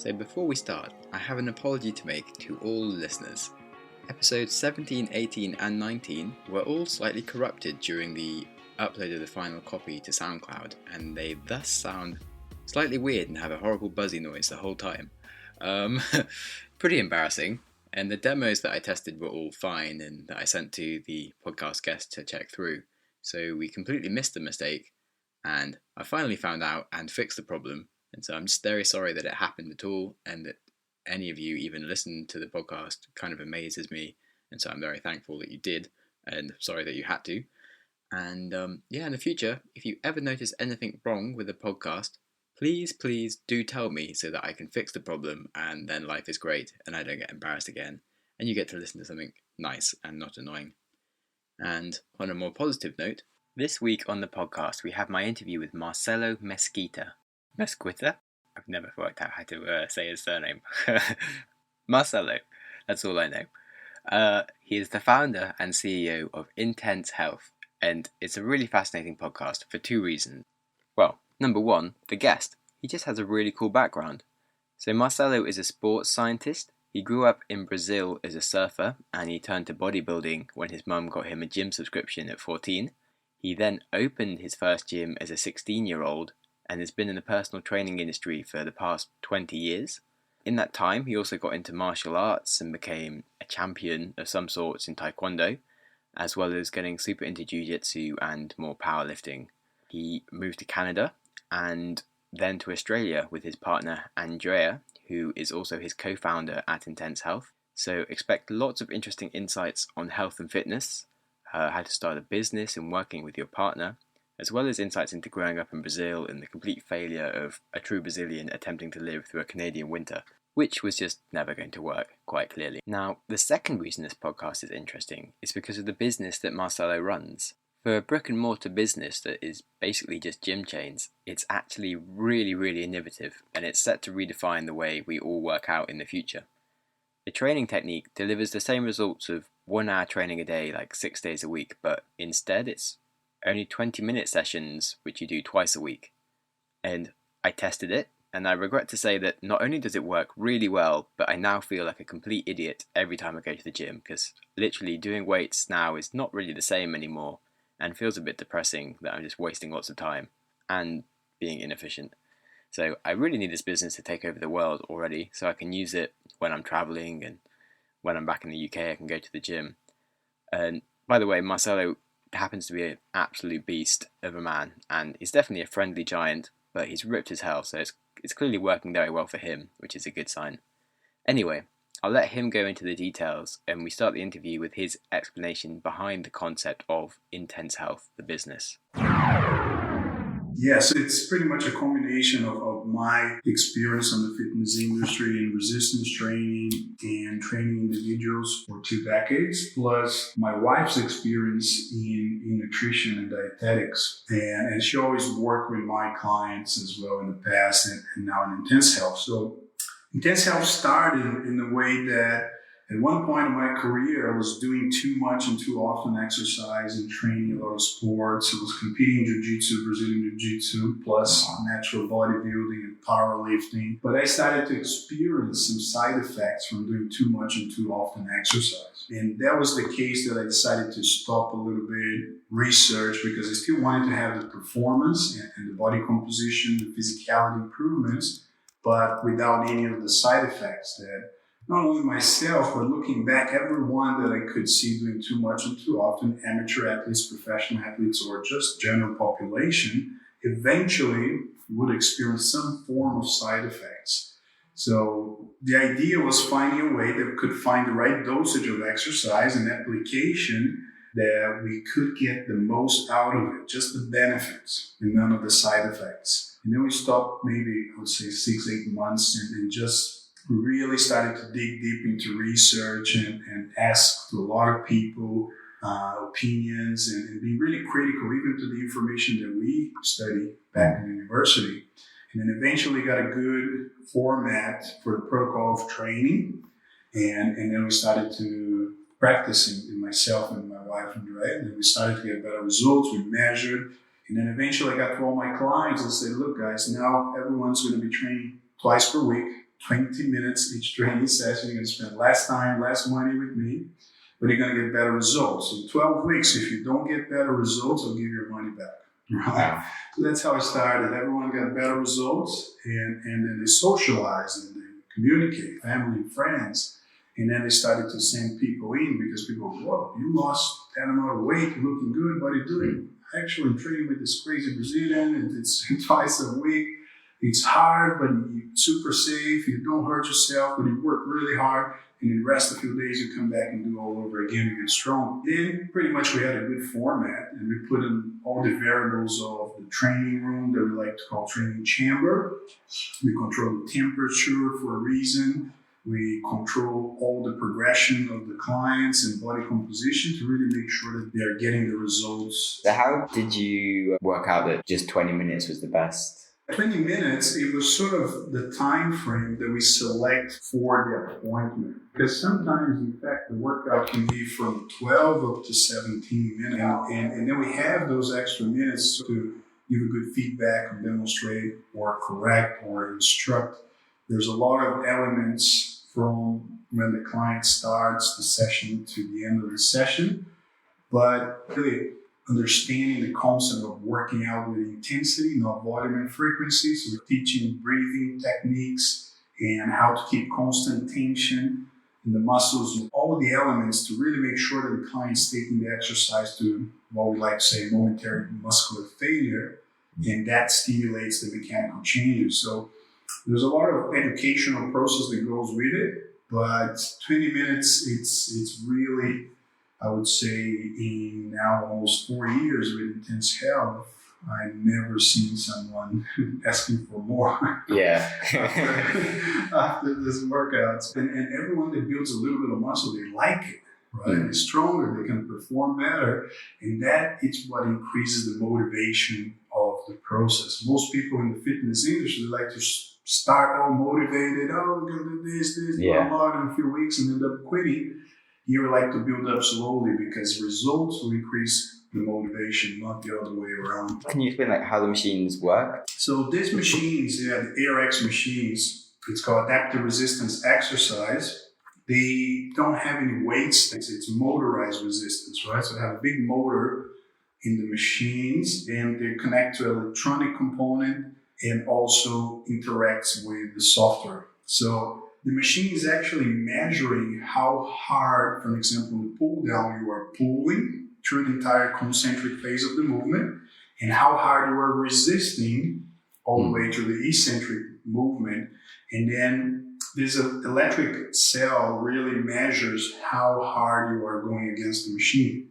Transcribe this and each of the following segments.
So before we start, I have an apology to make to all listeners. Episodes 17, 18 and 19 were all slightly corrupted during the upload of the final copy to SoundCloud, and they thus sound slightly weird and have a horrible buzzy noise the whole time. Pretty embarrassing. And the demos that I tested were all fine and that I sent to the podcast guest to check through. So we completely missed the mistake, and I finally found out and fixed the problem. And so I'm just very sorry that it happened at all, and that any of you even listened to the podcast kind of amazes me. And so I'm very thankful that you did, and sorry that you had to. And in the future, if you ever notice anything wrong with the podcast, please do tell me so that I can fix the problem, and then life is great and I don't get embarrassed again, and you get to listen to something nice and not annoying. And on a more positive note, this week on the podcast we have my interview with Marcelo Mesquita. Mesquita? I've never worked out how to say his surname. Marcelo, that's all I know. He is the founder and CEO of Intense Health, and it's a really fascinating podcast for two reasons. Well, number one, the guest. He just has a really cool background. So Marcelo is a sports scientist. He grew up in Brazil as a surfer, and he turned to bodybuilding when his mum got him a gym subscription at 14. He then opened his first gym as a 16-year-old and has been in the personal training industry for the past 20 years. In that time, he also got into martial arts and became a champion of some sorts in Taekwondo, as well as getting super into jiu-jitsu and more powerlifting. He moved to Canada and then to Australia with his partner Andrea, who is also his co-founder at Intense Health. So expect lots of interesting insights on health and fitness, how to start a business and working with your partner, as well as insights into growing up in Brazil and the complete failure of a true Brazilian attempting to live through a Canadian winter, which was just never going to work, quite clearly. Now, the second reason this podcast is interesting is because of the business that Marcelo runs. For a brick and mortar business that is basically just gym chains, it's actually really innovative, and it's set to redefine the way we all work out in the future. The training technique delivers the same results of 1 hour training a day, like 6 days a week, but instead it's only 20-minute sessions which you do twice a week. And I tested it, and I regret to say that not only does it work really well, but I now feel like a complete idiot every time I go to the gym, because literally doing weights now is not really the same anymore, and feels a bit depressing that I'm just wasting lots of time and being inefficient. So I really need this business to take over the world already, so I can use it when I'm traveling, and when I'm back in the UK I can go to the gym. And by the way, Marcelo happens to be an absolute beast of a man, and he's definitely a friendly giant, but he's ripped as hell, so it's clearly working very well for him, which is a good sign. Anyway, I'll let him go into the details, and we start the interview with his explanation behind the concept of Intense Health, the business. Yes, it's pretty much a combination of my experience in the fitness industry in resistance training and training individuals for 2 decades, plus my wife's experience in nutrition and dietetics. And she always worked with my clients as well in the past and now in Intense Health. So Intense Health started in the way that at one point in my career, I was doing too much and too often exercise and training a lot of sports. I was competing in jiu-jitsu, Brazilian jiu-jitsu, plus natural bodybuilding and powerlifting. But I started to experience some side effects from doing too much and too often exercise. And that was the case that I decided to stop a little bit, research, because I still wanted to have the performance and the body composition, the physicality improvements, but without any of the side effects that not only myself, but looking back, everyone that I could see doing too much and too often, amateur athletes, professional athletes, or just general population, eventually would experience some form of side effects. So the idea was finding a way that we could find the right dosage of exercise and application that we could get the most out of it, just the benefits and none of the side effects. And then we stopped maybe, I would say 6-8 months and just really started to dig deep into research and ask to a lot of people opinions and be really critical even to the information that we studied back in university. And then eventually got a good format for the protocol of training. And then we started to practice in myself and my wife and Andrea. And then we started to get better results. We measured. And then eventually I got to all my clients and said, look guys, now everyone's going to be training twice per week. 20 minutes each training session. You're going to spend less time, less money with me, but you're going to get better results. In 12 weeks, if you don't get better results, I'll give you your money back. Right? So that's how it started. Everyone got better results, and then they socialized and they communicate, family and friends. And then they started to send people in because people go, whoa, you lost that amount of weight, you're looking good, what are you doing? Actually, I'm training with this crazy Brazilian, and it's twice a week. It's hard, but you're super safe. You don't hurt yourself, but you work really hard. And then rest a few days, you come back and do all over again. You get strong. Then pretty much we had a good format, and we put in all the variables of the training room that we like to call training chamber. We control the temperature for a reason. We control all the progression of the clients and body composition to really make sure that they are getting the results. So how did you work out that just 20 minutes was the best? 20 minutes, it was sort of the time frame that we select for the appointment. Because sometimes, in fact, the workout can be from 12 up to 17 minutes. And then we have those extra minutes to give a good feedback or demonstrate or correct or instruct. There's a lot of elements from when the client starts the session to the end of the session, but really understanding the concept of working out with intensity, not volume and frequency. So we're teaching breathing techniques and how to keep constant tension in the muscles and all the elements to really make sure that the client's taking the exercise to what we like to say momentary muscular failure, and that stimulates the mechanical changes. So there's a lot of educational process that goes with it, but 20 minutes, it's really, I would say, in now almost 4 years with Intense Health, I've never seen someone asking for more. Yeah. after this workout. And everyone that builds a little bit of muscle, they like it, right? They're stronger, they can perform better. And that is what increases the motivation of the process. Most people in the fitness industry like to start all motivated. Oh, we're going to do this, blah, in a few weeks and end up quitting. Here we like to build up slowly because results will increase the motivation, not the other way around. Can you explain how the machines work? So these machines, the ARX machines, it's called adaptive resistance exercise. They don't have any weights. It's motorized resistance, right? So they have a big motor in the machines, and they connect to an electronic component and also interacts with the software. So the machine is actually measuring how hard, for example, the pull down you are pulling through the entire concentric phase of the movement, and how hard you are resisting all the way through the eccentric movement. And then this electric cell really measures how hard you are going against the machine,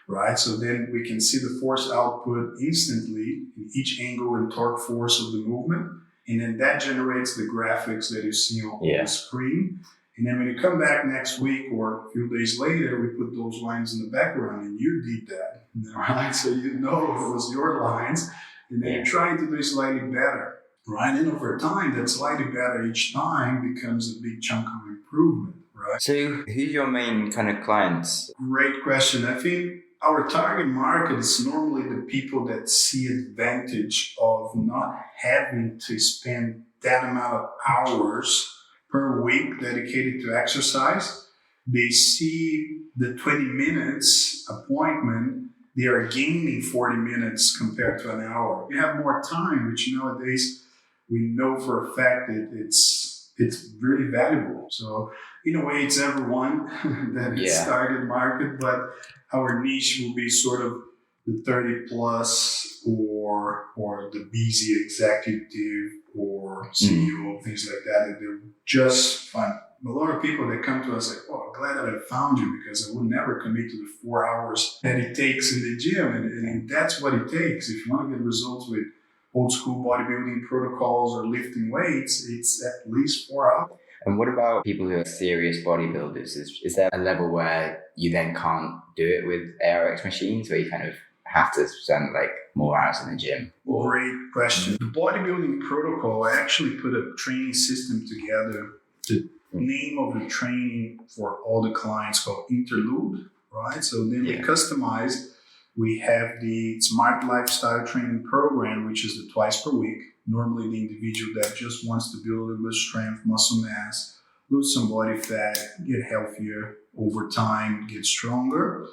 right? So then we can see the force output instantly in each angle and torque force of the movement. And then that generates the graphics that you see on the screen. And then when you come back next week or a few days later, we put those lines in the background and you did that, right? So you know it was your lines. And then you're trying to do slightly better, right? And over time, that slightly better each time becomes a big chunk of improvement, right? So who's your main kind of clients? Great question. I think our target market is normally the people that see advantage of not having to spend that amount of hours per week dedicated to exercise. They see the 20 minutes appointment, they are gaining 40 minutes compared to an hour. You have more time, which nowadays we know for a fact that it's really valuable. So in a way, it's everyone that is target market, but our niche will be sort of the 30 plus or the busy executive or CEO, things like that. And they're just fun. A lot of people that come to us like, oh, I'm glad that I found you because I would never commit to the 4 hours that it takes in the gym. And that's what it takes. If you want to get results with old school bodybuilding protocols or lifting weights, it's at least 4 hours. And what about people who are serious bodybuilders? Is there a level where you then can't do it with ARX machines, where you kind of have to spend more hours in the gym? Great question. The bodybuilding protocol, I actually put a training system together. The name of the training for all the clients called Interlude, right? So then we customize. We have the Smart Lifestyle Training Program, which is the twice per week. normally the individual that just wants to build a little bit of strength, muscle mass, lose some body fat, get healthier over time, get stronger.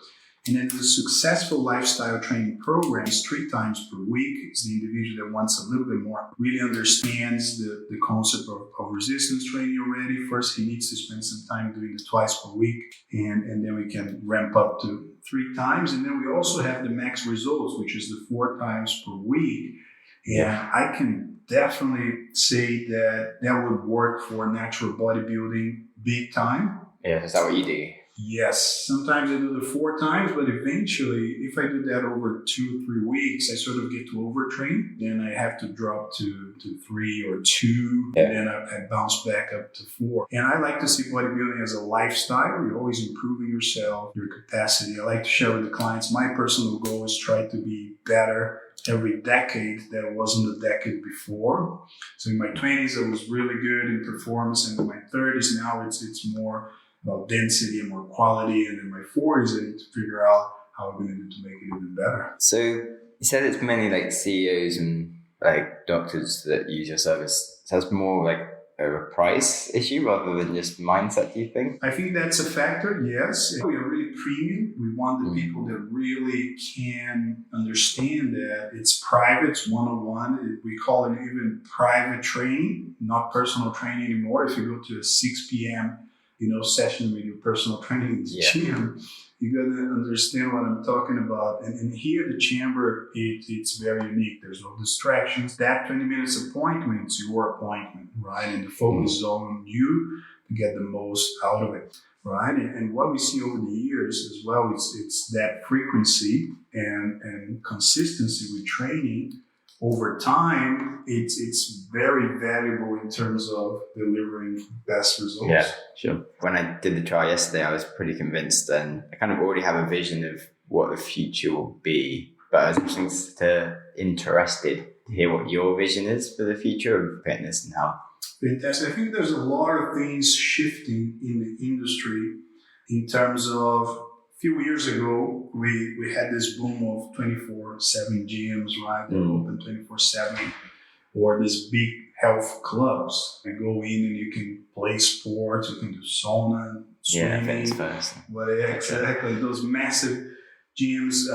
And then the successful lifestyle training programs 3 times per week is the individual that wants a little bit more, really understands the concept of resistance training already. First, he needs to spend some time doing it twice per week, and then we can ramp up to 3 times. And then we also have the max results, which is the 4 times per week. And I can definitely say that would work for natural bodybuilding big time. Yeah, is that what you do? Yes, sometimes I do the 4 times, but eventually, if I do that over 2 or 3 weeks, I sort of get to overtrain. Then I have to drop to 3 or 2, and then I bounce back up to 4. And I like to see bodybuilding as a lifestyle. You're always improving yourself, your capacity. I like to share with the clients, my personal goal is try to be better every decade that wasn't the decade before. So in my 20s, I was really good in performance, and in my 30s now it's more about density and more quality, and in my 40s I need to figure out how I'm going to do to make it even better. So you said it's mainly like CEOs and like doctors that use your service. So it's more like a price issue rather than just mindset, do you think? I think that's a factor, yes. We are really premium. We want the people that really can understand that it's private, it's one-on-one. We call it even private training, not personal training anymore. If you go to a 6 p.m. Session with your personal training in the gym, you got to understand what I'm talking about. And here, the chamber, it's very unique. There's no distractions. That 20 minutes appointment is your appointment, right? And the focus is all on you to get the most out of it, right? And what we see over the years as well, it's that frequency and consistency with training. Over time, it's very valuable in terms of delivering best results. Yeah, sure. When I did the trial yesterday, I was pretty convinced, and I kind of already have a vision of what the future will be. But I was interested to hear what your vision is for the future of fitness and health. Fantastic. I think there's a lot of things shifting in the industry in terms of a few years ago, we had this boom of 24/7 gyms, right? They're open 24/7, or these big health clubs. You go in and you can play sports, you can do sauna, swimming. But exactly, those massive gyms,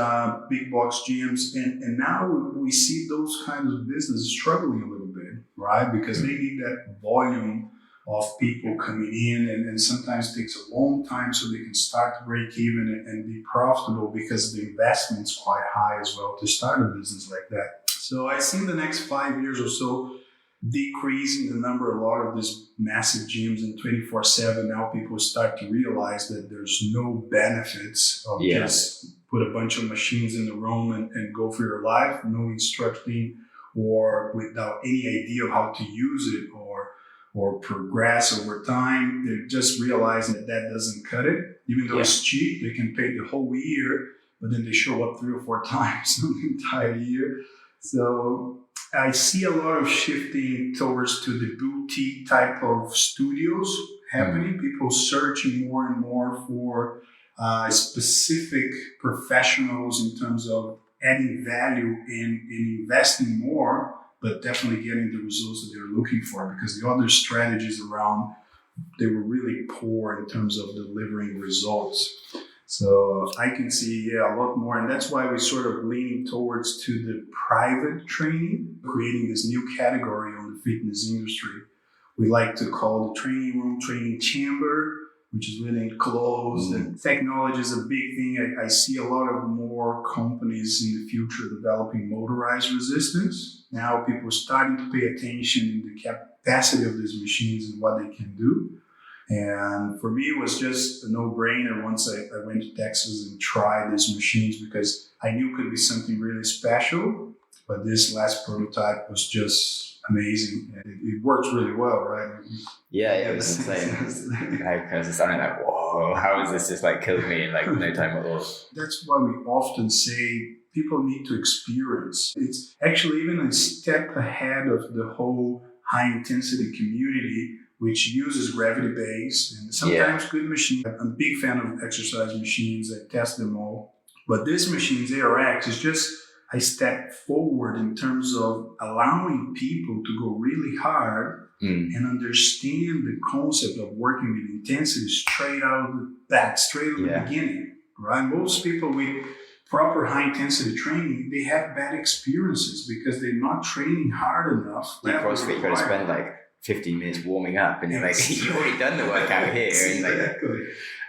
big box gyms, and now we see those kinds of businesses struggling a little bit, right? Because they need that volume of people coming in, and sometimes it takes a long time so they can start to break even and be profitable, because the investment's quite high as well to start a business like that. So I see in the next 5 years or so decreasing the number, a lot of these massive gyms and 24/7. Now people start to realize that there's no benefits of just put a bunch of machines in the room and go for your life, no instructing or without any idea of how to use it or progress over time. They're just realizing that doesn't cut it. Even though it's cheap, they can pay the whole year, but then they show up 3 or 4 times in the entire year. So I see a lot of shifting towards to the boutique type of studios happening. People searching more and more for specific professionals in terms of adding value in investing more, but definitely getting the results that they're looking for, because the other strategies around, they were really poor in terms of delivering results. So I can see a lot more, and that's why we're sort of leaning towards to the private training, creating this new category on the fitness industry. We like to call the training room training chamber, which is really enclosed, and technology is a big thing. I see a lot of more companies in the future developing motorized resistance. Now people are starting to pay attention in the capacity of these machines and what they can do. And for me, it was just a no-brainer once I went to Texas and tried these machines, because I knew it could be something really special. But this last prototype was just amazing. It works really well, right? Yeah, it was insane. I was just like, whoa, how is this just like killing me in like no time at all? That's why we often say people need to experience. It's actually even a step ahead of the whole high-intensity community, which uses gravity base and sometimes good machines. I'm a big fan of exercise machines. I test them all. But this machine's ARX is just I stepped forward in terms of allowing people to go really hard and understand the concept of working with intensity straight out of the bat, straight out of the beginning, right? Most people with proper high intensity training, they have bad experiences because they're not training hard enough. In CrossFit, you've got to spend like 15 minutes warming up, and you're like, you've already done the workout here. Exactly.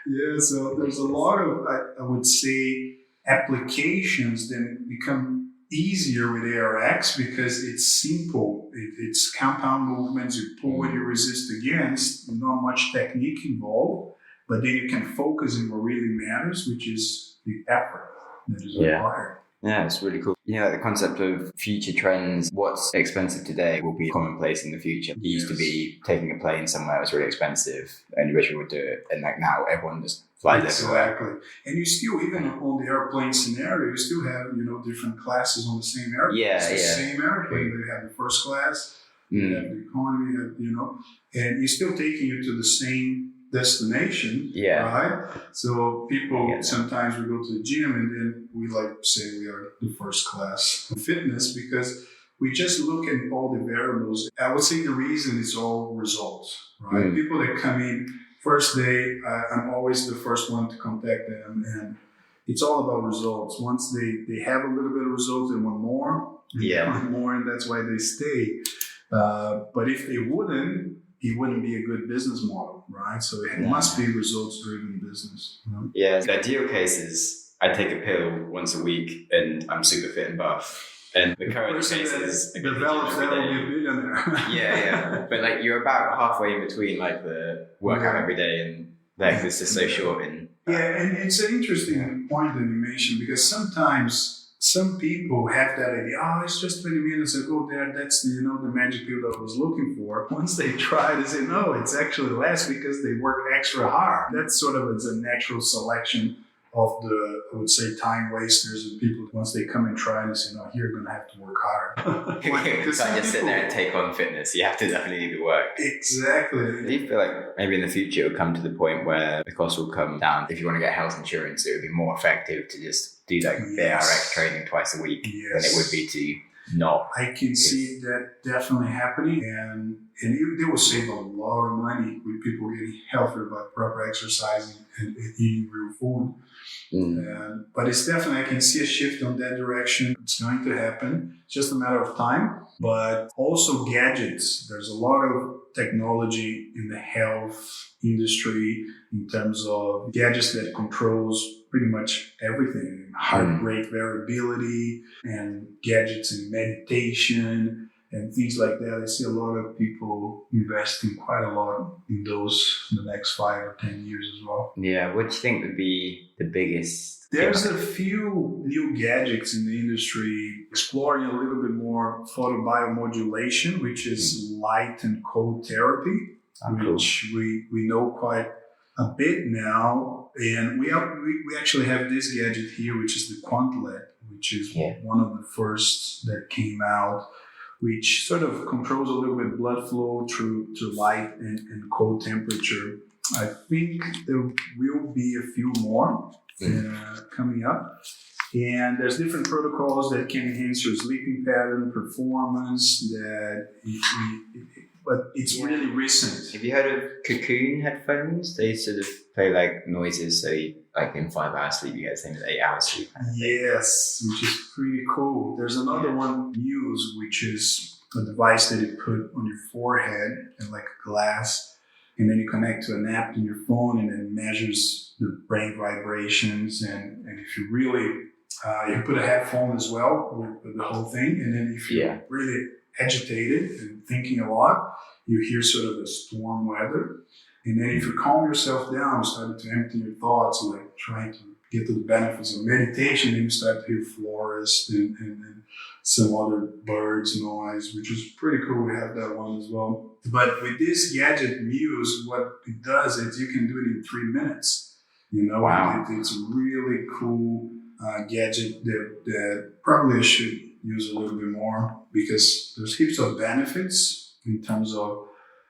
Yeah, so there's a lot of, I would say, applications that become easier with ARX because it's simple. It's compound movements. You pull what you resist against, not much technique involved, but then you can focus on what really matters, which is the effort that is required. Yeah, it's really cool. The concept of future trends, what's expensive today will be commonplace in the future. It used to be taking a plane somewhere was really expensive, only rich people would do it. And like now, everyone just flies everywhere. Exactly. And you still, even on the airplane scenario, you still have, different classes on the same airplane. Yeah, it's the same airplane. They have the first class, you have the economy, and it's still taking you to the same destination, right? So people, sometimes we go to the gym and then we say we are the first class fitness because we just look at all the variables. I would say the reason is all results, right? People that come in first day, I'm always the first one to contact them, and it's all about results. Once they have a little bit of results, they want more, and that's why they stay. But if they wouldn't, it wouldn't be a good business model, right? So it must be results-driven business. Yeah, the ideal case is I take a pill once a week and I'm super fit and buff. And the current case is develops that will be a billionaire. But you're about halfway in between the workout every day and this is so short. And it's an interesting point that you mentioned because sometimes some people have that idea, it's just 20 minutes ago that's the magic pill that I was looking for. Once they try, they say, no, it's actually less because they work extra hard. That's sort of, it's a natural selection of the, I would say, time wasters and people, once they come and try and say, no, you're going to have to work hard. You can't just sit there and take on fitness. You have to definitely do the work. Exactly. Do you feel like maybe in the future it'll come to the point where the cost will come down? If you want to get health insurance, it would be more effective to just do the RX training twice a week than it would be to not. I can see that definitely happening, and they will save a lot of money with people getting healthier by proper exercising and eating real food. But it's definitely, I can see a shift on that direction. It's going to happen. It's just a matter of time. But also gadgets. There's a lot of technology in the health industry in terms of gadgets that controls pretty much everything. Heart rate variability and gadgets in meditation and things like that. I see a lot of people investing quite a lot in those in the next 5 or 10 years as well. Yeah, what do you think would be the biggest? There's a few new gadgets in the industry exploring a little bit more photobiomodulation, which is light and cold therapy, which we know quite a bit now. And we actually have this gadget here, which is the Quantlet, which is one of the first that came out, which sort of controls a little bit blood flow through light and cold temperature. I think there will be a few more coming up. And there's different protocols that can enhance your sleeping pattern, performance, but it's really recent. Have you heard of Cocoon headphones? They sort of play noises, so in 5 hours sleep, you get the same as 8 hours sleep. Yes, which is pretty cool. There's another one, Muse, which is a device that you put on your forehead and like a glass, and then you connect to an app in your phone, and it measures the brain vibrations. And if you really, you put a headphone as well with the whole thing, and then if you're really agitated and thinking a lot, you hear sort of the storm weather. And then if you calm yourself down, starting to empty your thoughts, like trying to get to the benefits of meditation, then you start to hear florists and some other birds noise, which is pretty cool. We have that one as well. But with this gadget Muse, what it does is you can do it in 3 minutes. Wow. It's a really cool gadget that probably I should use a little bit more because there's heaps of benefits in terms of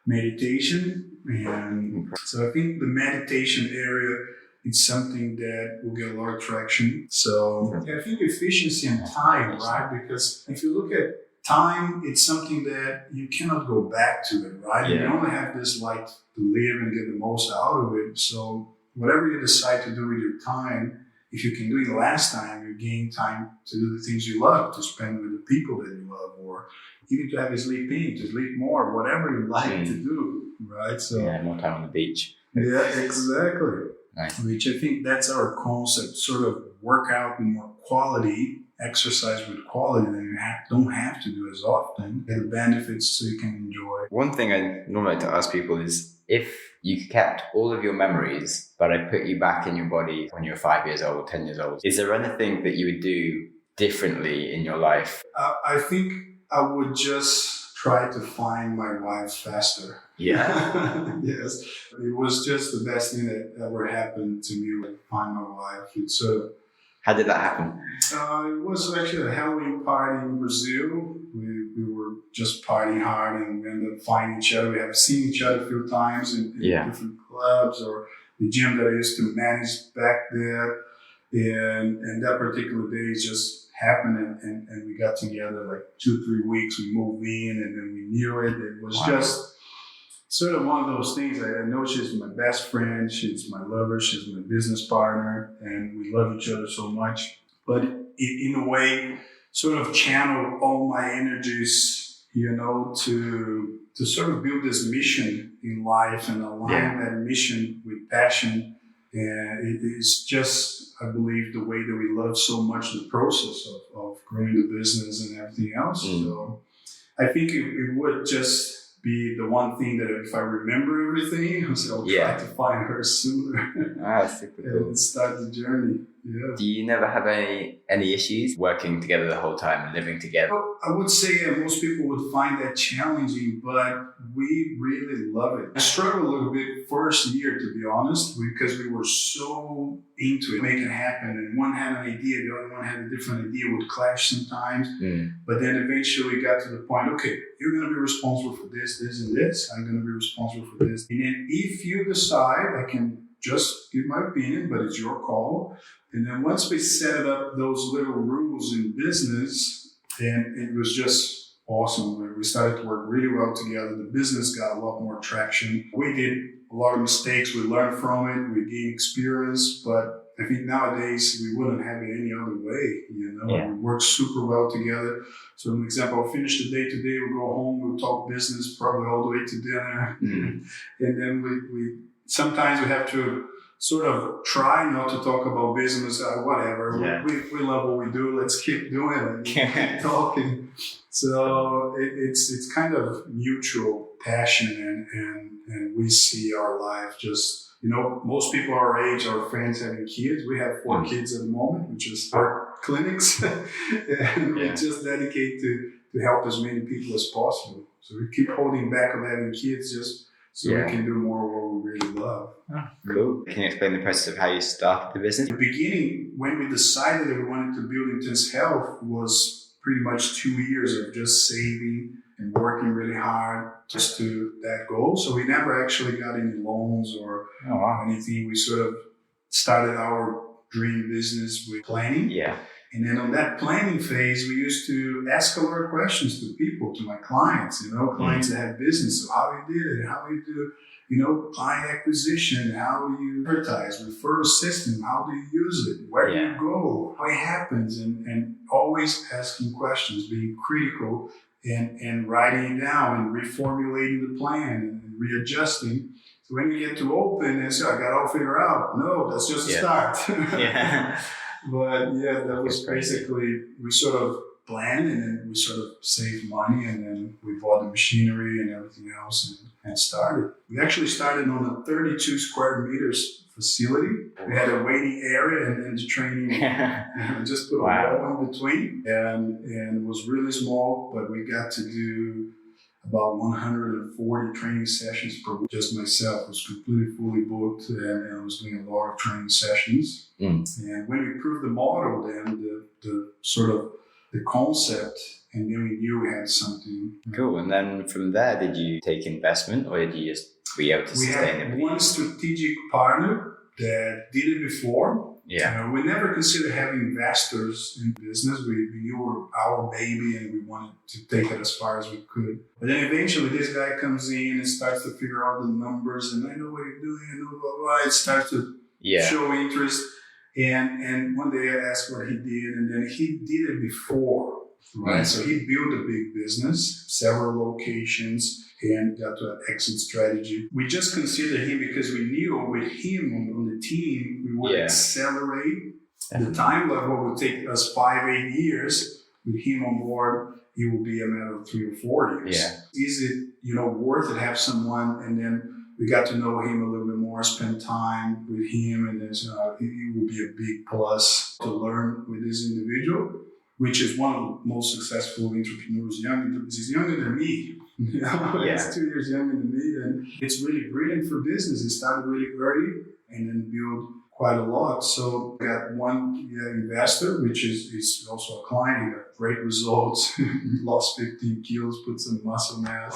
meditation. And so I think the meditation area it's something that will get a lot of traction. So I think efficiency and time, right? Because if you look at time, it's something that you cannot go back to it, right? Yeah. You only have this life to live and get the most out of it. So whatever you decide to do with your time, if you can do it last time, you gain time to do the things you love, to spend with the people that you love, or even to have you sleep in, to sleep more, whatever you like to do, right? So more time on the beach. Yeah, exactly. Nice. Which I think that's our concept, sort of work out with more quality, exercise with quality that you don't have to do as often, get the benefits so you can enjoy. One thing I normally like to ask people is, if you kept all of your memories, but I put you back in your body when you were 5 years old, 10 years old, is there anything that you would do differently in your life? I think I would just try to find my wife faster. Yeah. Yes. It was just the best thing that ever happened to me, like find my wife. It's sort of, how did that happen? it was actually a Halloween party in Brazil. We were just partying hard and we ended up finding each other. We have seen each other a few times in different clubs or the gym that I used to manage back there. And that particular day just happened and we got together like 2-3 weeks. We moved in and then we knew it. It was just sort of one of those things. I know she's my best friend, she's my lover, she's my business partner, and we love each other so much. But in a way, sort of channel all my energies, to sort of build this mission in life and align that mission with passion. And it is just, I believe, the way that we love so much the process of growing the business and everything else. So I think it would just be the one thing that if I remember everything, I'll try to find her sooner. Super cool. And start the journey. Yeah. Do you never have any issues working together the whole time and living together? Well, I would say most people would find that challenging, but we really love it. I struggled a little bit first year, to be honest, because we were so into it, make it happen. And one had an idea, the other one had a different idea, would clash sometimes. But then eventually we got to the point, okay, you're going to be responsible for this, this, and this. I'm going to be responsible for this. And then if you decide, I can just give my opinion, but it's your call. And then once we set up those little rules in business, and it was just awesome. We started to work really well together. The business got a lot more traction. We did a lot of mistakes. We learned from it. We gained experience. But I think nowadays we wouldn't have it any other way. We work super well together. So, an example, I'll finish the day today. We'll go home. We'll talk business probably all the way to dinner. And then we sometimes we have to sort of try not to talk about business, whatever. Yeah. We love what we do. Let's keep doing it. Keep talking. So it's kind of mutual passion, and we see our life just, most people our age, our friends having kids. We have 4 kids at the moment, which is 4 clinics, and we just dedicate to help as many people as possible. So we keep holding back on having kids just so we can do more of what we really love. Cool. Can you explain the process of how you started the business? The beginning, when we decided that we wanted to build Intense Health, was pretty much 2 years of just saving and working really hard just to that goal. So we never actually got any loans or anything. We sort of started our dream business with planning. Yeah. And then on that planning phase, we used to ask a lot of questions to people, to my clients, clients that had business. So how you did it, how you do, client acquisition, how do you advertise, referral system, how do you use it, where do you go, how it happens, and always asking questions, being critical and writing it down and reformulating the plan and readjusting. So when you get to open and say, I got it all figured out, no, that's just a start. But that was basically, we sort of planned and then we sort of saved money and then we bought the machinery and everything else and started. We actually started on a 32 square meters facility. We had a waiting area and then the training, just put a wall in between and it was really small, but we got to do about 140 training sessions per week. Just myself was completely fully booked and I was doing a lot of training sessions. And when we proved the model, then the sort of the concept, and then we knew we had something. Cool. And then from there, did you take investment or did you just be able to sustain it? We had one strategic partner that did it before. Yeah. We never considered having investors in business. We knew it was our baby and we wanted to take it as far as we could. But then eventually this guy comes in and starts to figure out the numbers and I know what you're doing and blah, blah, blah. It starts to show interest. And one day I asked what he did and then he did it before, right? So he built a big business, several locations, and got to an exit strategy. We just considered him because we knew with him on the team, we would accelerate the time. Like what would take us 5-8 years, with him on board, it will be a matter of 3 or 4 years. Yeah. Is it worth it to have someone? And then we got to know him a little bit more, spend time with him, and then it will be a big plus to learn with this individual, which is one of the most successful entrepreneurs. He's younger than me. He's 2 years younger than me, and it's really brilliant for business. He started really early and then built quite a lot. So we got one investor, which is also a client. He got great results. He lost 15 kilos, put some muscle mass,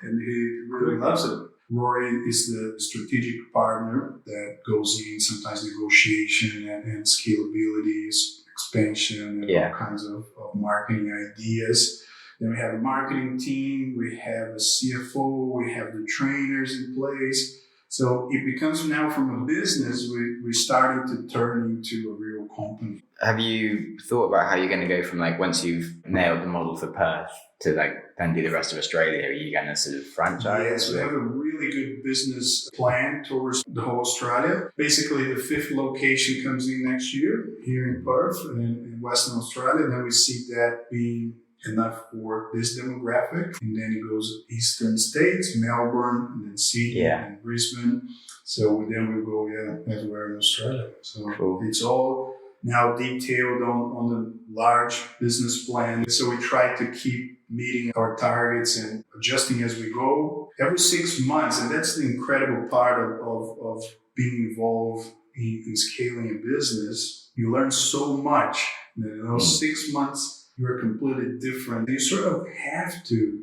and he really loves it. Rory is the strategic partner that goes in, sometimes negotiation and scalability, expansion, and all kinds of marketing ideas. Then we have a marketing team, we have a CFO, we have the trainers in place. So it becomes now from a business, we started to turn into a real company. Have you thought about how you're going to go from once you've nailed the model for Perth to then do the rest of Australia? Are you going to sort of franchise? Yes, we have a really good business plan towards the whole Australia. Basically, the 5th location comes in next year here in Perth in Western Australia. Then we see that being enough for this demographic. And then it goes Eastern States, Melbourne, and then Sydney and Brisbane. So then we go, everywhere in Australia. So it's all now detailed on the large business plan. So we try to keep meeting our targets and adjusting as we go every 6 months. And that's the incredible part of being involved in scaling a business. You learn so much. In those 6 months, you're completely different. You sort of have to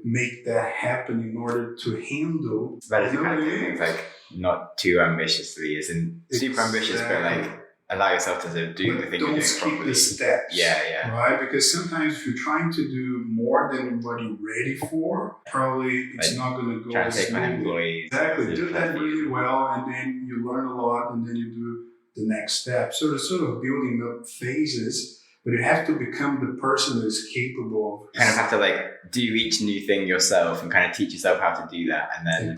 make that happen in order to handle. But it's kind of things not too ambitiously, isn't super ambitious, but allow yourself to sort of do the thing you're doing properly. Don't skip the steps. Yeah. Right? Because sometimes if you're trying to do more than what you're ready for, probably it's not going to go as smoothly. Trying to take on employees. Exactly. Do that really well, and then you learn a lot, and then you do the next step. So it's sort of building up phases. But you have to become the person that is capable of. Kind of have to do each new thing yourself and kind of teach yourself how to do that. And then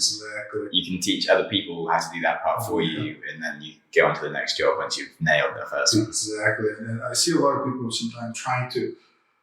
you can teach other people how to do that part for you. And then you go on to the next job once you've nailed the first one. Exactly. And I see a lot of people sometimes trying to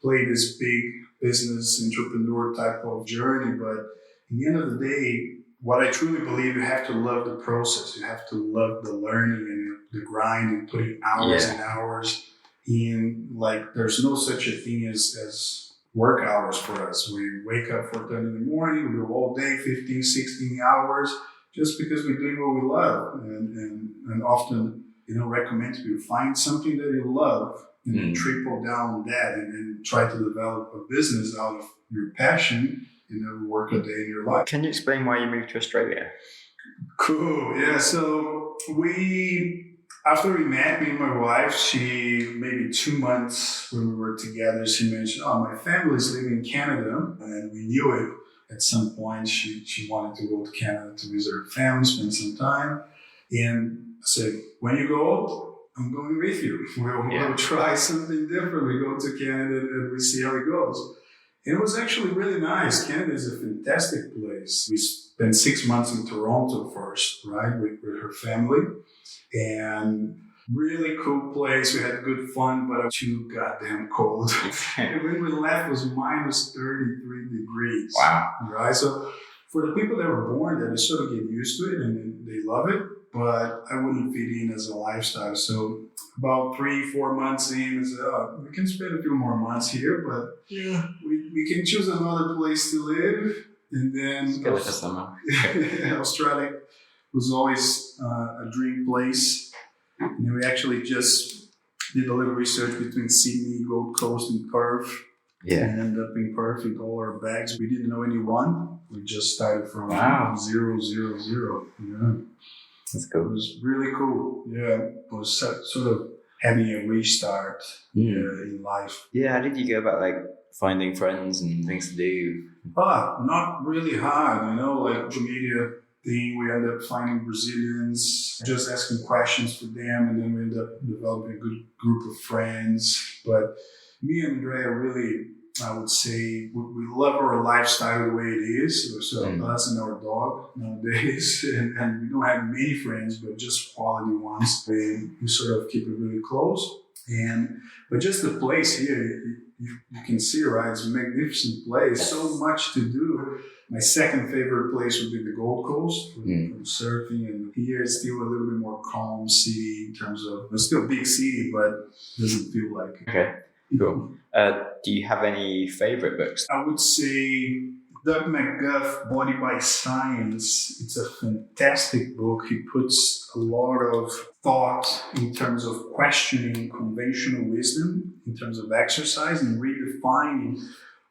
play this big business entrepreneur type of journey. But at the end of the day, what I truly believe, you have to love the process. You have to love the learning and the grind and putting hours and hours in. There's no such a thing as work hours for us. We wake up 4:30 in the morning, we go all day, 15, 16 hours, just because we're doing what we love. And often, recommend to you, find something that you love and then triple down on that and try to develop a business out of your passion and never work a day in your life. Can you explain why you moved to Australia? Cool. Yeah. So after we met, me and my wife, she, maybe 2 months when we were together, she mentioned, my family's living in Canada. And we knew it at some point. She wanted to go to Canada to visit her family, spend some time. And I said, when you go, I'm going with you. We'll try something different. We go to Canada and we see how it goes. And it was actually really nice. Canada is a fantastic place. We spent 6 months in Toronto first, right, with her family. And really cool place. We had good fun, but too goddamn cold. And when we left, it was minus 33 degrees. Wow. Right? So for the people that were born there, they sort of get used to it and they love it. But I wouldn't fit in as a lifestyle. So about 3-4 months in, I said, we can spend a few more months here, but we can choose another place to live. And then Australia was always a dream place. And we actually just did a little research between Sydney, Gold Coast, and Perth. Yeah. And ended up in Perth with all our bags. We didn't know anyone. We just started from 0. Yeah. That's It cool. was really cool. Yeah, it was sort of having a restart in life. Yeah, how did you go about like finding friends and things to do? Not really hard, like the media thing. We ended up finding Brazilians, just asking questions for them, and then we ended up developing a good group of friends. But me and Andrea really, I would say, we love our lifestyle the way it is. So us and our dog nowadays, and we don't have many friends, but just quality ones. We sort of keep it really close. But just the place here, you can see, right? It's a magnificent place. So much to do. My second favorite place would be the Gold Coast for surfing, and here it's still a little bit more calm city in terms of, it's still a big city, but it doesn't feel like it. Okay, cool. Do you have any favorite books? I would say Doug McGuff, Body by Science. It's a fantastic book. He puts a lot of thought in terms of questioning conventional wisdom, in terms of exercise, and redefining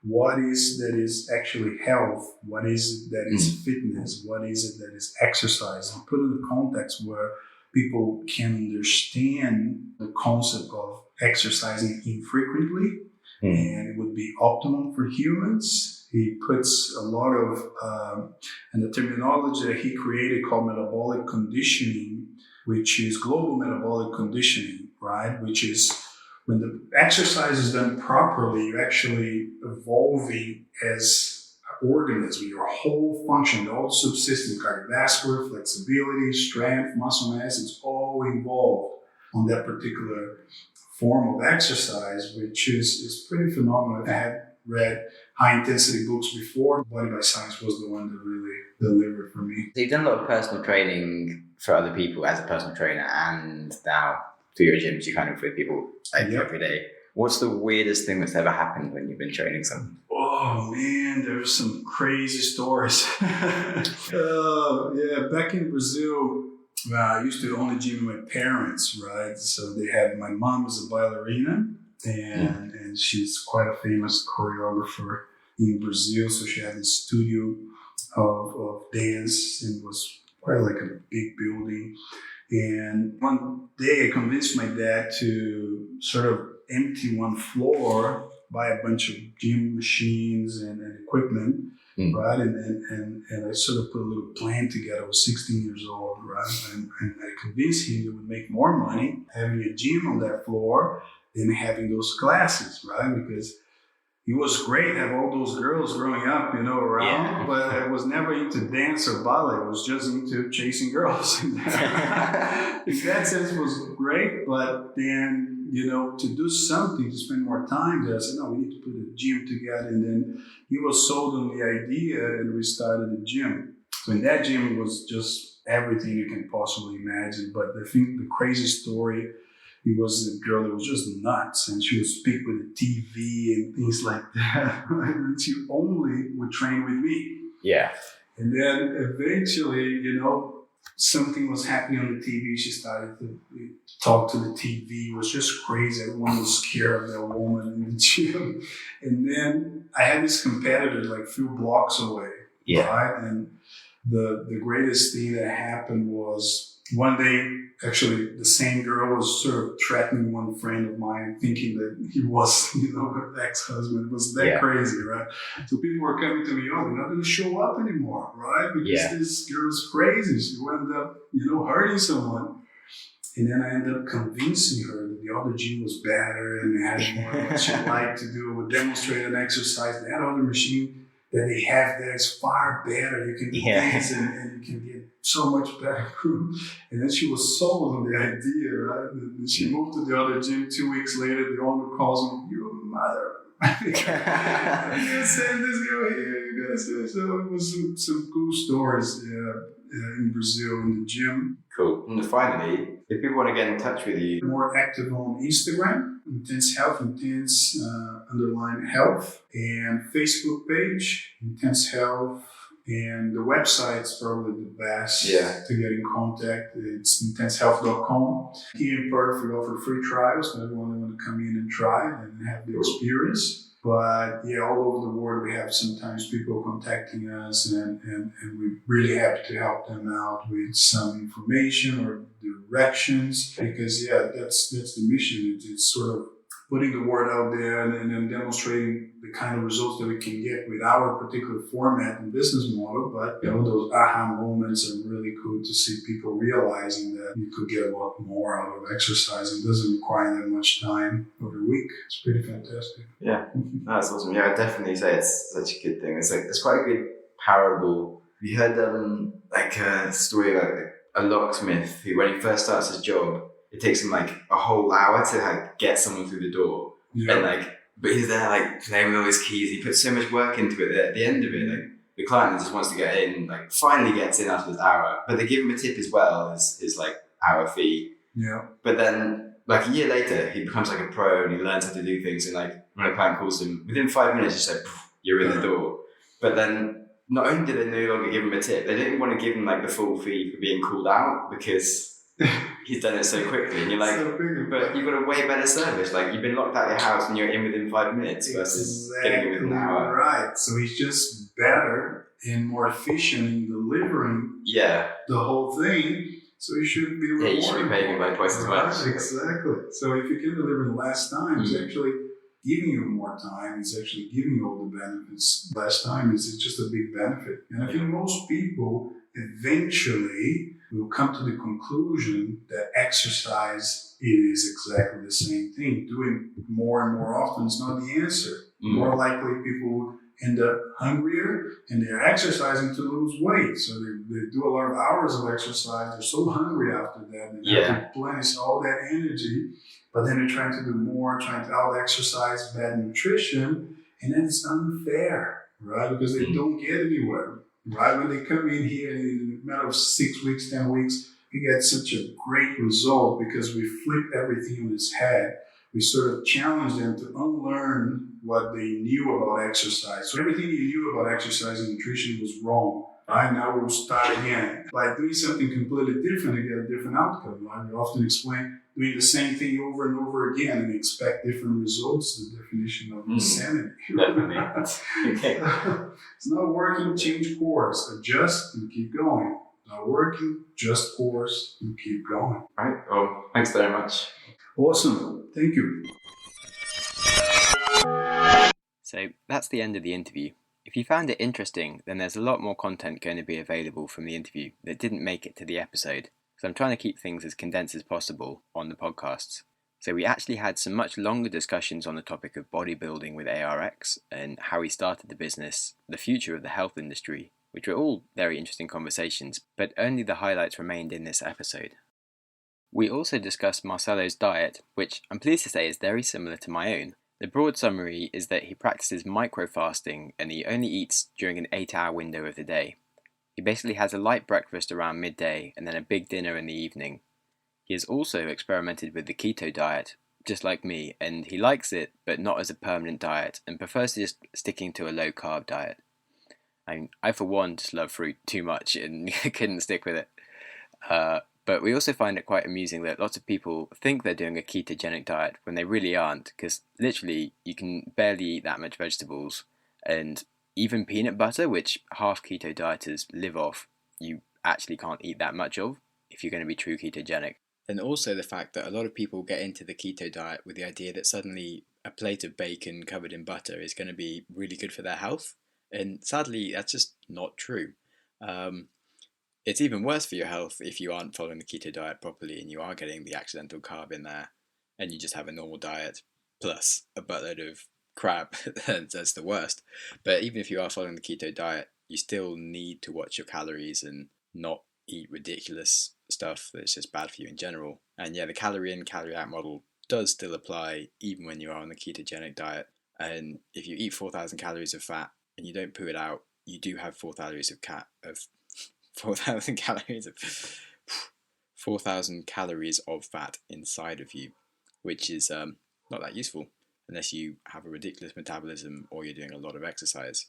what is that is actually health, what is it that is fitness, what is it that is exercise, and put in a context where people can understand the concept of exercising infrequently, and it would be optimum for humans. He puts a lot of, and the terminology that he created called metabolic conditioning, which is global metabolic conditioning, right? Which is when the exercise is done properly, you're actually evolving as an organism, your whole function, all the subsystem, cardiovascular, flexibility, strength, muscle mass, it's all involved on that particular form of exercise, which is pretty phenomenal. I had read high-intensity books before. Body by Science was the one that really delivered for me. So you've done a lot of personal training for other people as a personal trainer, and now through your gyms, you kind of with people every day. What's the weirdest thing that's ever happened when you've been training someone? Oh man, there's some crazy stories. Back in Brazil, I used to own a gym with my parents, right? So they had, my mom was a ballerina, and she's quite a famous choreographer in Brazil. So she had this studio of dance, and it was quite like a big building. And one day I convinced my dad to sort of empty one floor, buy a bunch of gym machines and equipment, right? And I sort of put a little plan together. I was 16 years old, right? And I convinced him it would make more money having a gym on that floor than having those classes, right? Because it was great to have all those girls growing up, around, but I was never into dance or ballet. I was just into chasing girls. In that sense, it was great, but then, to do something, to spend more time there, I said, no, we need to put a gym together. And then he was sold on the idea, and we started a gym. So in that gym, it was just everything you can possibly imagine. But I think the crazy story, it was a girl that was just nuts, and she would speak with the TV and things like that. And she only would train with me. Yeah. And then eventually, something was happening on the TV. She started to talk to the TV. It was just crazy. Everyone was scared of that woman in the gym. And then I had this competitor like a few blocks away. Yeah. Right? And the greatest thing that happened was one day, actually, the same girl was sort of threatening one friend of mine, thinking that he was, her ex-husband. It was that crazy, right? So people were coming to me, we're not going to show up anymore, right? Because this girl's crazy. She ended up, hurting someone. And then I ended up convincing her that the other gym was better and they had more what she liked to do. We demonstrated exercise. That other machine that they have there is far better. You can do things and you can get so much better. And then she was sold on the idea, right? And she moved to the other gym. 2 weeks later, the owner calls me, "You mother." You send this girl here. You gotta say. So it was some cool stories in Brazil in the gym. Cool. And finally, if people want to get in touch with you, more active on Instagram, Intense Health, _health, and Facebook page, Intense Health, and the website's probably the best to get in contact. It's intensehealth.com. Here in Perth, we offer free trials for everyone that want to come in and try and have the experience. But yeah, all over the world, we have sometimes people contacting us, and we're really happy to help them out with some information or directions, because yeah, that's the mission. It's sort of putting the word out there and then demonstrating the kind of results that we can get with our particular format and business model. But those aha moments are really cool to see people realizing that you could get a lot more out of exercise. It doesn't require that much time every week. It's pretty fantastic. Yeah, that's awesome. Yeah, I'd definitely say it's such a good thing. It's quite a good parable. Have you heard like a story about a locksmith who, when he first starts his job, it takes him like a whole hour to get someone through the door, and but he's there playing with all his keys. He puts so much work into it that at the end of it, the client just wants to get in, finally gets in after this hour, but they give him a tip as well as his hour fee. Yeah. But then a year later, he becomes a pro and he learns how to do things. And when a client calls him, within 5 minutes, just you're in the door. But then not only did they no longer give him a tip, they didn't want to give him the full fee for being called out because he's done it so quickly. And you're but you've got a way better service. You've been locked out of your house and you're in within 5 minutes versus getting in within an hour. Right. So he's just better and more efficient in delivering the whole thing. So he shouldn't be rewarded. Yeah, you should be paying him by twice as much. Exactly. So if you can deliver less time, it's actually giving you more time. It's actually giving you all the benefits. Less time is just a big benefit. And I think most people eventually will come to the conclusion that exercise is exactly the same thing. Doing more and more often is not the answer. More likely people end up hungrier and they're exercising to lose weight. So they do a lot of hours of exercise. They're so hungry after that. And they have to replenish all that energy. But then they're trying to do more, trying to out-exercise, bad nutrition. And then it's unfair, right? Because they don't get anywhere. Right? When they come in here in a matter of 6 weeks, 10 weeks, we get such a great result because we flip everything on its head. We sort of challenge them to unlearn what they knew about exercise. So everything you knew about exercise and nutrition was wrong. Right? Now we'll start again. By doing something completely different to get a different outcome. Right? We often explain doing the same thing over and over again and expect different results. The definition of insanity. Definitely. Okay. It's not working, change course. Adjust and keep going. Not working, just course and keep going. All right. Well, thanks very much. Awesome. Thank you. So that's the end of the interview. If you found it interesting, then there's a lot more content going to be available from the interview that didn't make it to the episode, so I'm trying to keep things as condensed as possible on the podcasts. So we actually had some much longer discussions on the topic of bodybuilding with ARX and how he started the business, the future of the health industry, which were all very interesting conversations, but only the highlights remained in this episode. We also discussed Marcelo's diet, which I'm pleased to say is very similar to my own. The broad summary is that he practices micro-fasting and he only eats during an 8-hour window of the day. He basically has a light breakfast around midday and then a big dinner in the evening. He has also experimented with the keto diet, just like me, and he likes it, but not as a permanent diet, and prefers just sticking to a low-carb diet. I for one, just love fruit too much and couldn't stick with it. But we also find it quite amusing that lots of people think they're doing a ketogenic diet when they really aren't, because literally you can barely eat that much vegetables, and even peanut butter, which half keto dieters live off, you actually can't eat that much of if you're going to be true ketogenic. And also the fact that a lot of people get into the keto diet with the idea that suddenly a plate of bacon covered in butter is going to be really good for their health, and sadly that's just not true. It's even worse for your health if you aren't following the keto diet properly and you are getting the accidental carb in there and you just have a normal diet plus a buttload of crap. That's the worst. But even if you are following the keto diet, you still need to watch your calories and not eat ridiculous stuff that's just bad for you in general. And yeah, the calorie in, calorie out model does still apply even when you are on the ketogenic diet. And if you eat 4,000 calories of fat and you don't poo it out, you do have 4,000 calories of 4,000 calories of fat inside of you, which is not that useful unless you have a ridiculous metabolism or you're doing a lot of exercise.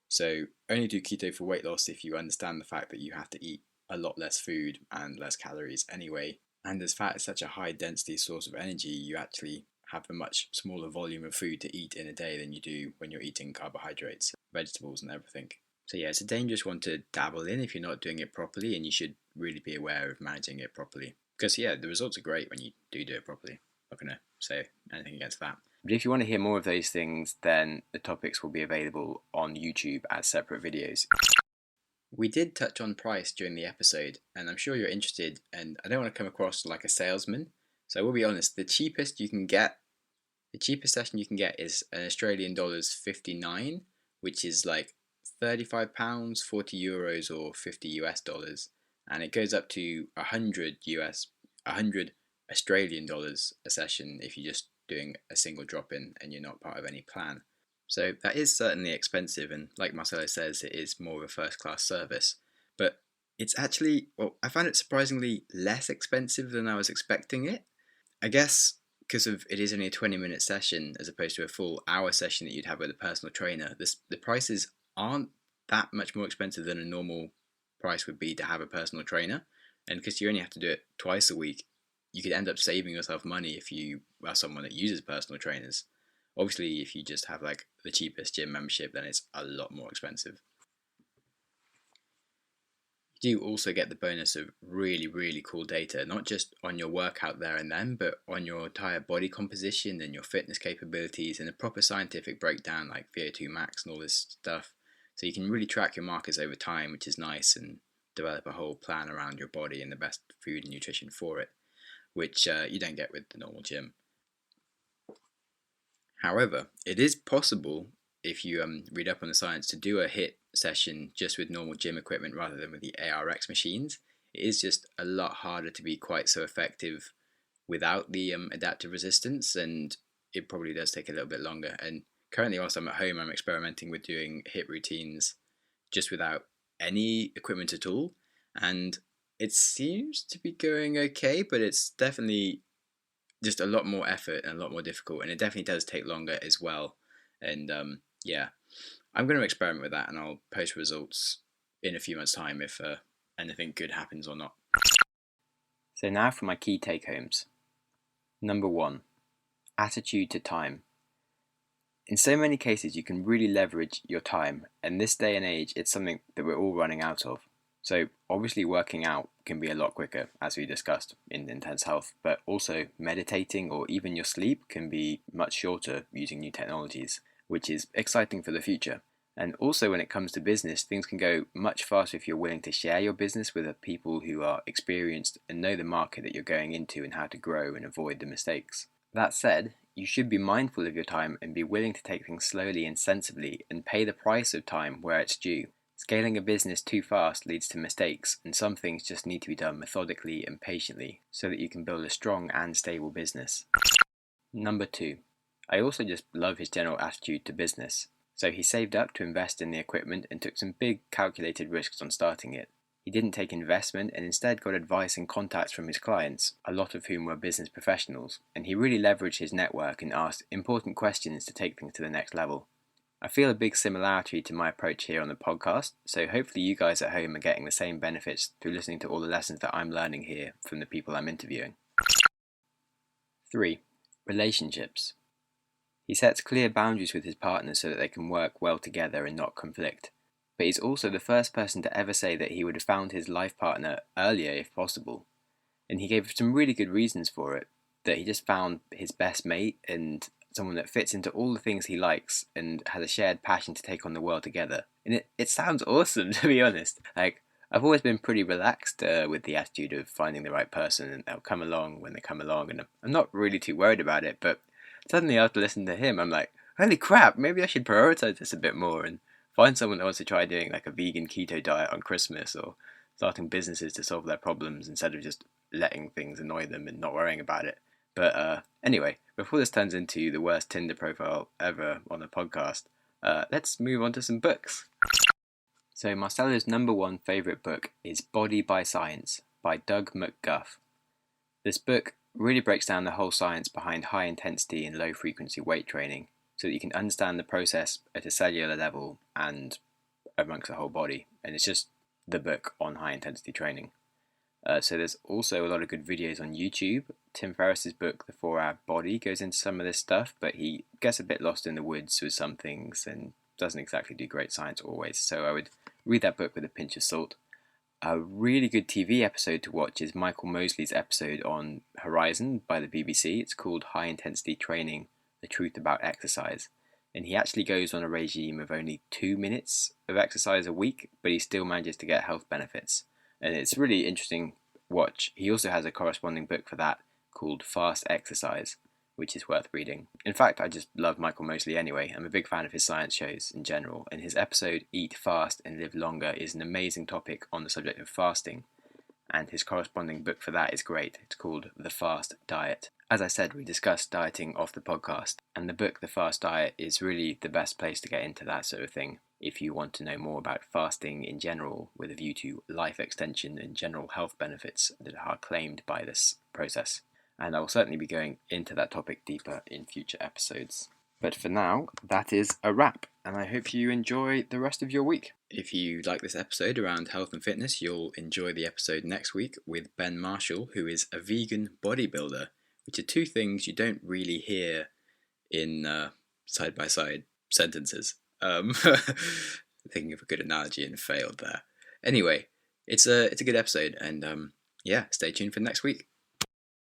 So only do keto for weight loss if you understand the fact that you have to eat a lot less food and less calories anyway. And as fat is such a high density source of energy, you actually have a much smaller volume of food to eat in a day than you do when you're eating carbohydrates, vegetables, and everything. So yeah, it's a dangerous one to dabble in if you're not doing it properly, and you should really be aware of managing it properly. Because yeah, the results are great when you do it properly. I'm not going to say anything against that. But if you want to hear more of those things, then the topics will be available on YouTube as separate videos. We did touch on price during the episode, and I'm sure you're interested, and I don't want to come across like a salesman, so I will be honest, the cheapest session you can get is an Australian dollars 59, which is like £35, 40 euros or 50 US dollars, and it goes up to 100 Australian dollars a session if you're just doing a single drop in and you're not part of any plan. So that is certainly expensive, and like Marcelo says, it is more of a first class service. But it's actually, well, I found it surprisingly less expensive than I was expecting it. I guess because of it is only a 20-minute session as opposed to a full hour session that you'd have with a personal trainer. The prices aren't that much more expensive than a normal price would be to have a personal trainer. And because you only have to do it twice a week, you could end up saving yourself money if you are someone that uses personal trainers. Obviously, if you just have like the cheapest gym membership, then it's a lot more expensive. You do also get the bonus of really, really cool data, not just on your workout there and then, but on your entire body composition and your fitness capabilities, and a proper scientific breakdown like VO2 max and all this stuff. So you can really track your markers over time, which is nice, and develop a whole plan around your body and the best food and nutrition for it, which you don't get with the normal gym. However, it is possible, if you read up on the science, to do a HIIT session just with normal gym equipment rather than with the ARX machines. It is just a lot harder to be quite so effective without the adaptive resistance, and it probably does take a little bit longer. And currently, whilst I'm at home, I'm experimenting with doing HIIT routines just without any equipment at all, and it seems to be going okay, but it's definitely just a lot more effort and a lot more difficult, and it definitely does take longer as well. And yeah, I'm going to experiment with that, and I'll post results in a few months' time if anything good happens or not. So now for my key take-homes. Number 1, attitude to time. In so many cases, you can really leverage your time, and this day and age, it's something that we're all running out of. So obviously working out can be a lot quicker, as we discussed in Intense Health, but also meditating or even your sleep can be much shorter using new technologies, which is exciting for the future. And also when it comes to business, things can go much faster if you're willing to share your business with people who are experienced and know the market that you're going into and how to grow and avoid the mistakes. That said, you should be mindful of your time and be willing to take things slowly and sensibly and pay the price of time where it's due. Scaling a business too fast leads to mistakes, and some things just need to be done methodically and patiently so that you can build a strong and stable business. Number 2, I also just love his general attitude to business. So he saved up to invest in the equipment and took some big calculated risks on starting it. He didn't take investment and instead got advice and contacts from his clients, a lot of whom were business professionals, and he really leveraged his network and asked important questions to take things to the next level. I feel a big similarity to my approach here on the podcast, so hopefully you guys at home are getting the same benefits through listening to all the lessons that I'm learning here from the people I'm interviewing. 3. Relationships. He sets clear boundaries with his partner so that they can work well together and not conflict. But he's also the first person to ever say that he would have found his life partner earlier if possible. And he gave some really good reasons for it, that he just found his best mate and someone that fits into all the things he likes and has a shared passion to take on the world together. And it sounds awesome, to be honest. Like, I've always been pretty relaxed with the attitude of finding the right person, and they'll come along when they come along, and I'm not really too worried about it, but suddenly after listening to him, I'm like, holy crap, maybe I should prioritize this a bit more and find someone that wants to try doing like a vegan keto diet on Christmas, or starting businesses to solve their problems instead of just letting things annoy them and not worrying about it. But anyway, before this turns into the worst Tinder profile ever on a podcast, let's move on to some books. So Marcelo's number 1 favourite book is Body by Science by Doug McGuff. This book really breaks down the whole science behind high intensity and low frequency weight training so that you can understand the process at a cellular level and amongst the whole body. And it's just the book on high intensity training. So there's also a lot of good videos on YouTube. Tim Ferriss's book, The 4-Hour Body, goes into some of this stuff, but he gets a bit lost in the woods with some things and doesn't exactly do great science always. So I would read that book with a pinch of salt. A really good TV episode to watch is Michael Mosley's episode on Horizon by the BBC. It's called High Intensity Training, The Truth About Exercise. And he actually goes on a regime of only 2 minutes of exercise a week, but he still manages to get health benefits. And it's really interesting watch. He also has a corresponding book for that called Fast Exercise, which is worth reading. In fact, I just love Michael Mosley anyway. I'm a big fan of his science shows in general, and his episode Eat Fast and Live Longer is an amazing topic on the subject of fasting, and his corresponding book for that is great. It's called The Fast Diet. As I said, we discussed dieting off the podcast, and the book The Fast Diet is really the best place to get into that sort of thing if you want to know more about fasting in general with a view to life extension and general health benefits that are claimed by this process. And I will certainly be going into that topic deeper in future episodes. But for now, that is a wrap, and I hope you enjoy the rest of your week. If you like this episode around health and fitness, you'll enjoy the episode next week with Ben Marshall, who is a vegan bodybuilder, which are two things you don't really hear in side-by-side sentences. Thinking of a good analogy and failed there. Anyway, it's a good episode, and stay tuned for next week.